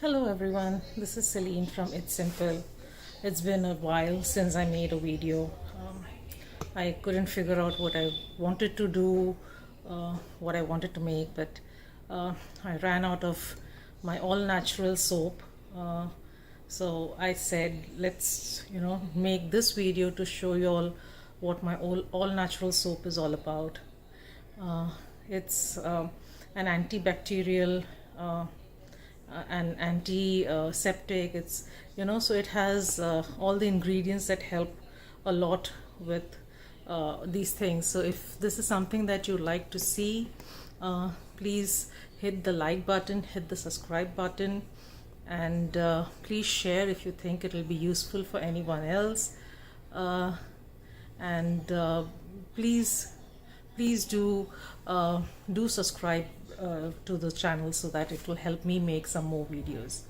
Hello everyone, this is Celine from It's Simple. It's been a while since I made a video. I couldn't figure out what I wanted to do, what I wanted to make, but I ran out of my all natural soap. So I said, let's make this video to show you all what my all natural soap is all about. It's an antibacterial, an antiseptic. It's so it has all the ingredients that help a lot with these things. So if this is something that you like to see, please hit the like button, hit the subscribe button, and please share if you think it will be useful for anyone else. And please do subscribe to the channel so that it will help me make some more videos.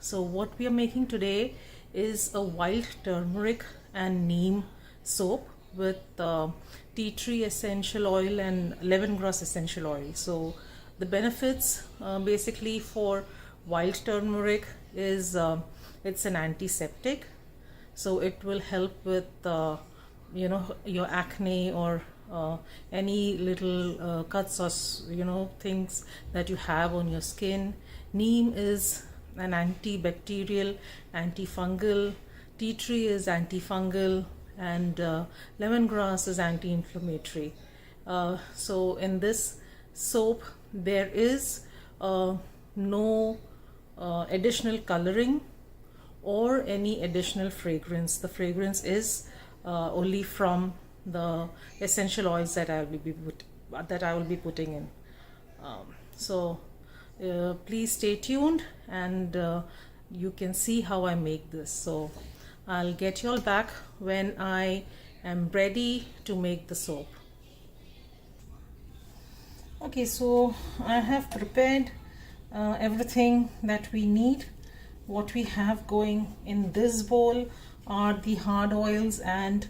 So what we are making today is a wild turmeric and neem soap with tea tree essential oil and lemongrass essential oil. So the benefits basically for wild turmeric is it's an antiseptic, so it will help with your acne or any little cuts or things that you have on your skin. Neem is an antibacterial, antifungal. Tea tree is antifungal, and lemongrass is anti-inflammatory. So in this soap there is no additional coloring or any additional fragrance. The fragrance is only from the essential oils that I will be putting in. So please stay tuned, and you can see how I make this. So I'll get you all back when I am ready to make the soap. Okay, so I have prepared everything that we need. What we have going in this bowl are the hard oils and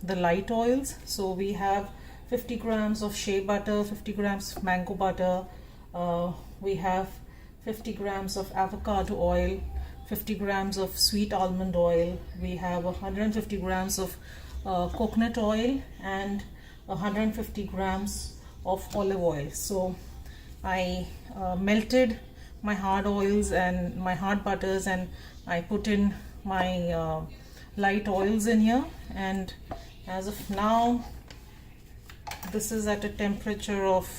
the light oils. So we have 50 grams of shea butter, 50 grams of mango butter, we have 50 grams of avocado oil, 50 grams of sweet almond oil, we have 150 grams of coconut oil, and 150 grams of olive oil. So I melted my hard oils and my hard butters, and I put in my light oils in here, and as of now this is at a temperature of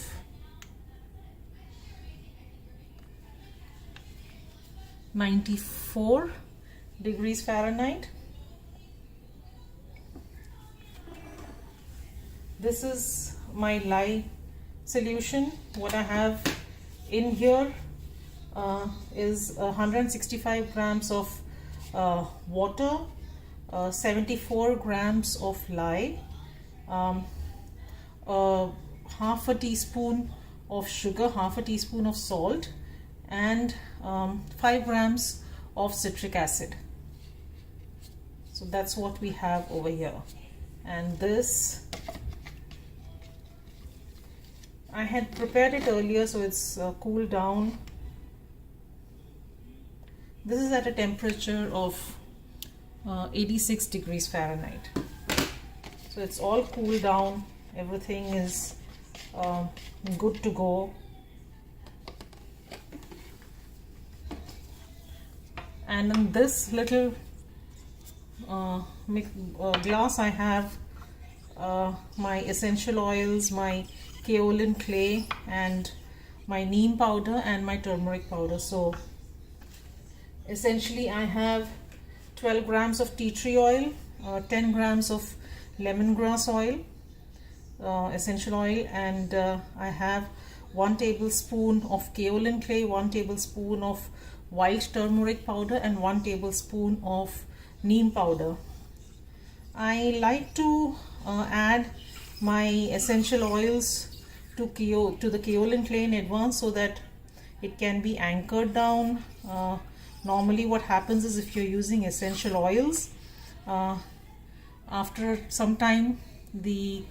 94 degrees Fahrenheit. This is my lye solution. What I have in here is 165 grams of water, 74 grams of lye, half a teaspoon of sugar, half a teaspoon of salt, and 5 grams of citric acid. So that's what we have over here. And this, I had prepared it earlier, so it's cooled down. This is at a temperature of 86 degrees Fahrenheit. So it's all cooled down, everything is good to go. And in this little glass I have my essential oils, my kaolin clay, and my neem powder and my turmeric powder. So essentially I have 12 grams of tea tree oil, 10 grams of lemongrass oil, essential oil, and I have 1 tablespoon of kaolin clay, 1 tablespoon of wild turmeric powder, and 1 tablespoon of neem powder. I like to add my essential oils to the kaolin clay in advance so that it can be anchored down. Normally what happens is, if you're using essential oils, after some time the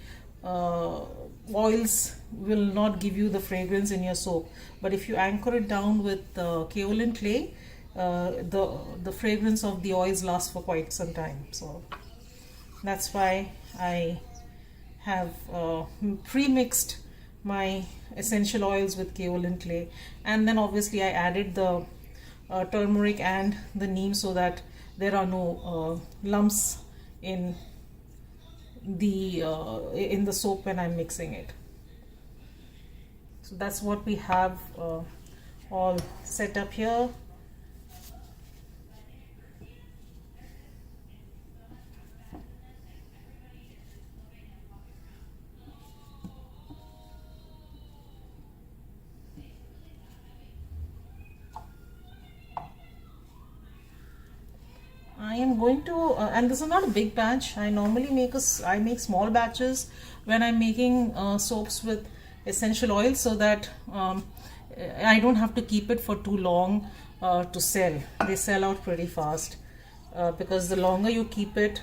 oils will not give you the fragrance in your soap, but if you anchor it down with kaolin clay, the fragrance of the oils lasts for quite some time. So that's why I have pre-mixed my essential oils with kaolin clay, and then obviously I added the turmeric and the neem so that there are no lumps in the soap when I'm mixing it. So that's what we have all set up here. I am going to, and this is not a big batch. I normally make small batches when I'm making soaps with essential oils, so that I don't have to keep it for too long to sell. They sell out pretty fast because the longer you keep it,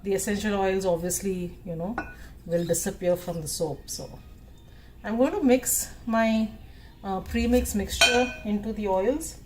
the essential oils obviously, will disappear from the soap. So I'm going to mix my pre-mix mixture into the oils.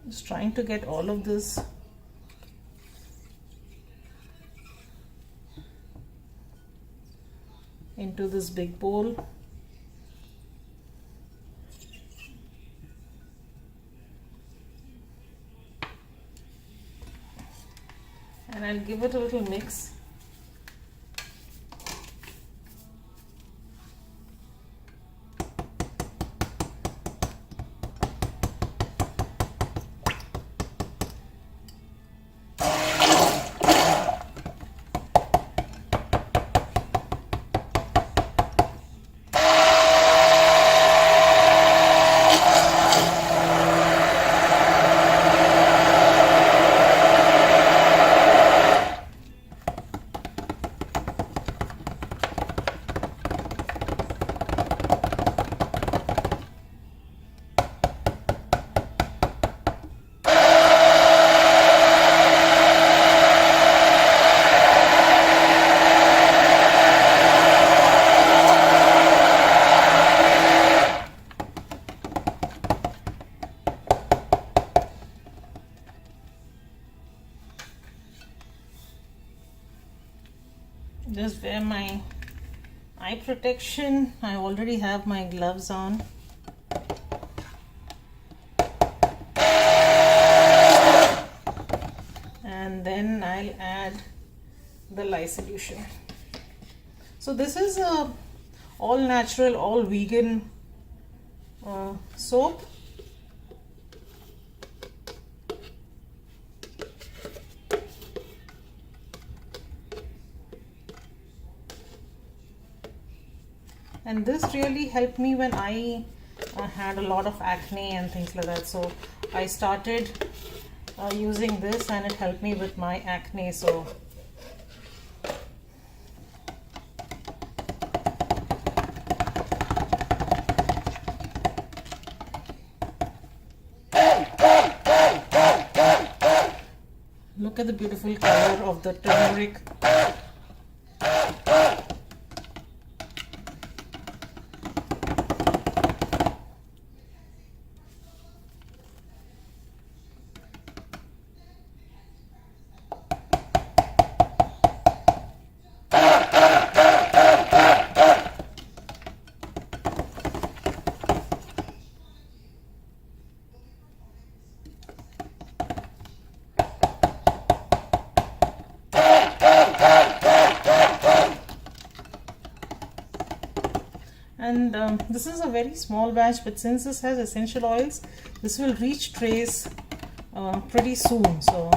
Just trying to get all of this into this big bowl. And I'll give it a little mix. Just wear my eye protection. I already have my gloves on. And then I'll add the lye solution. So this is a all natural, all vegan soap. And this really helped me when I had a lot of acne and things like that. So I started using this and it helped me with my acne. So look at the beautiful color of the turmeric. And this is a very small batch, but since this has essential oils, this will reach trays pretty soon. So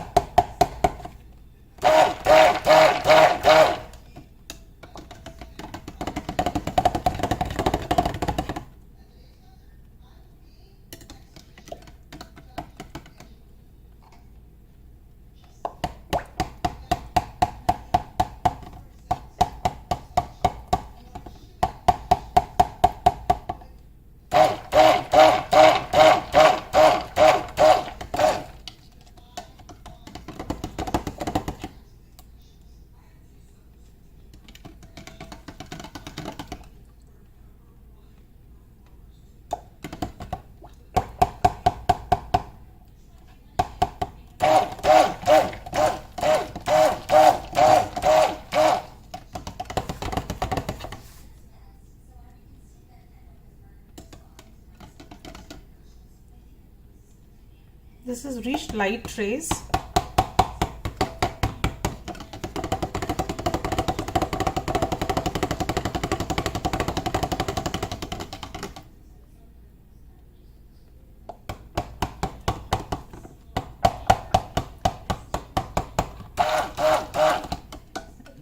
this has reached light trays.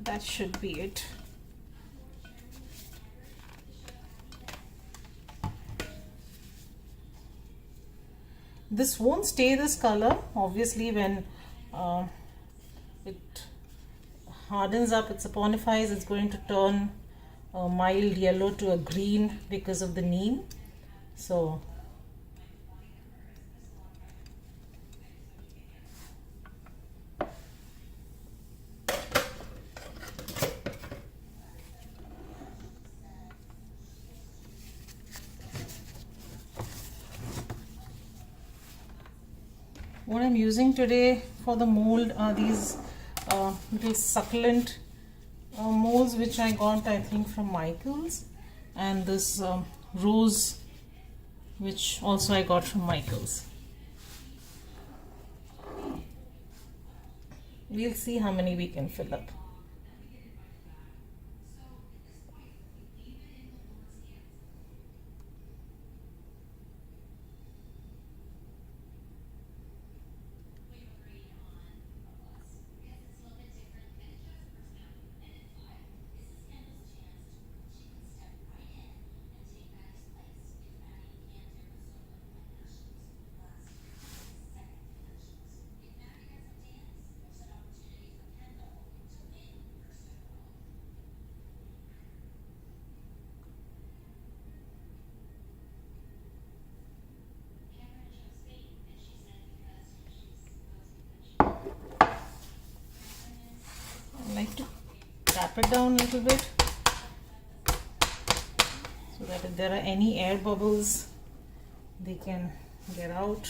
That should be it. This won't stay this color. Obviously, when it hardens up, it saponifies, it's going to turn a mild yellow to a green because of the neem. So what I'm using today for the mold are these little succulent molds which I got, I think, from Michaels, and this rose which also I got from Michaels. We'll see how many we can fill up. I like to tap it down a little bit so that if there are any air bubbles, they can get out.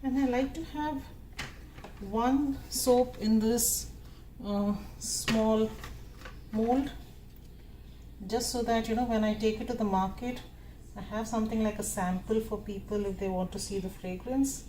And I like to have one soap in this small mold, just so that, you know, when I take it to the market, I have something like a sample for people if they want to see the fragrance.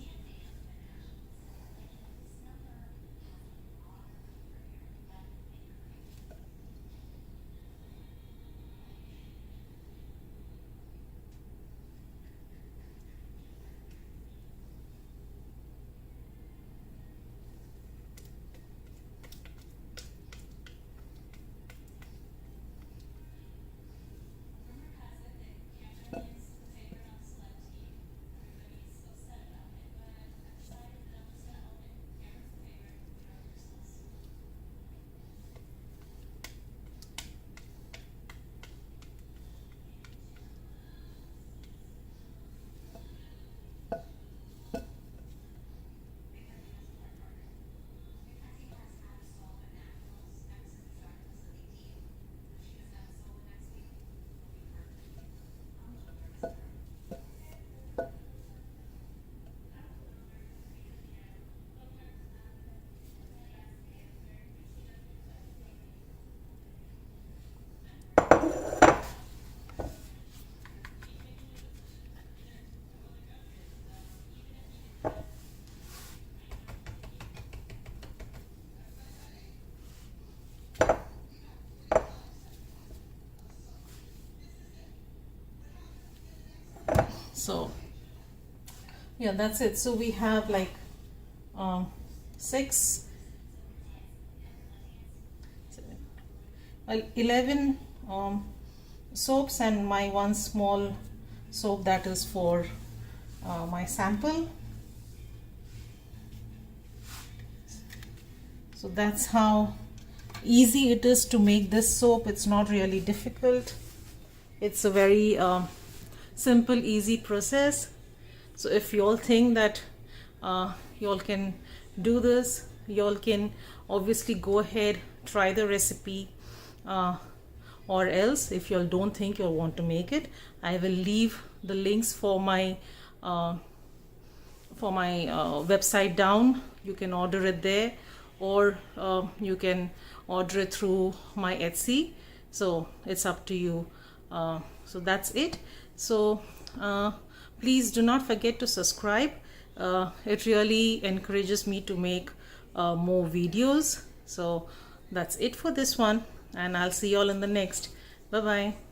So yeah, that's it. So we have like 6, 11 soaps, and my one small soap that is for my sample. So that's how easy it is to make this soap. It's not really difficult. It's a very simple, easy process. So if you all think that you all can do this, you all can obviously go ahead, try the recipe, or else if you all don't think you all want to make it, I will leave the links for my website down. You can order it there, or you can order it through my Etsy. So it's up to you. So that's it. So please do not forget to subscribe. It really encourages me to make more videos. So that's it for this one, and I'll see you all in the next. Bye bye.